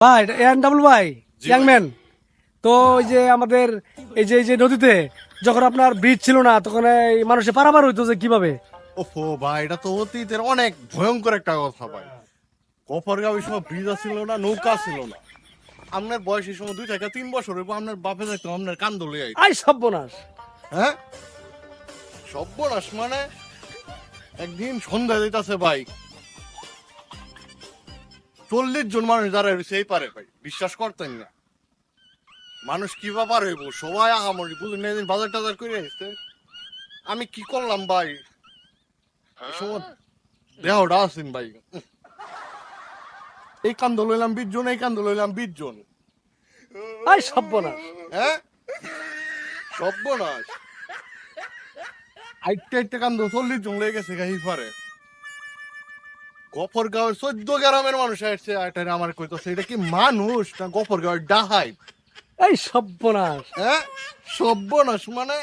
ভাই ডাবল ভাই জি ইয়াং ভাই। ম্যান, তো ওই যে আমাদের এই যে নদীতে যখন আপনার ব্রিজ ছিল না তখন এই মানুষে পারাপার হইতো যে কিভাবে? ওফো ভাই, এটা তো অতীতের অনেক ভয়ঙ্কর একটা কথা ভাই। গফরগাঁও ওই সময় ব্রিজ ছিল না, নৌকা ছিল না। আপনার বয়স এই সময় 2 থেকে 3 বছর হইব, আপনার বাপে যাইতো আপনার কান ধরে আইতো। আই সর্বনাশ! হ্যাঁ, সর্বনাশ মানে একদিন সন্ধ্যা দিতেছে ভাই, 40 জন মানুষ দাঁড়ায় রয়েছে এই পারে ভাই, বিশ্বাস করতেন না। মানুষ কি ব্যাপার হইব, সবাই আহামরি বুঝলেন, এদিন বাজার টাজার করে আসছে। আমি কি করলাম ভাই, এই সময় দেহটা আছেন ভাই। এই কান্দ লইলাম 20 জন, এই কান্দ লইলাম 20 জন। আই সর্বনাশ! হ্যাঁ, সর্বনাশ। আইটটা আইটটা কান্দ 40 জন লেগে গেছে গাহি পারে। গফরগাঁওয়ের 14 গ্রামের মানুষ আসছে, এটা আমার কইতাছে এটা কি মানুষ না গফরগাঁওয়ের ডাহাই। এই সর্বনাশ! হ্যাঁ, সর্বনাশ মানে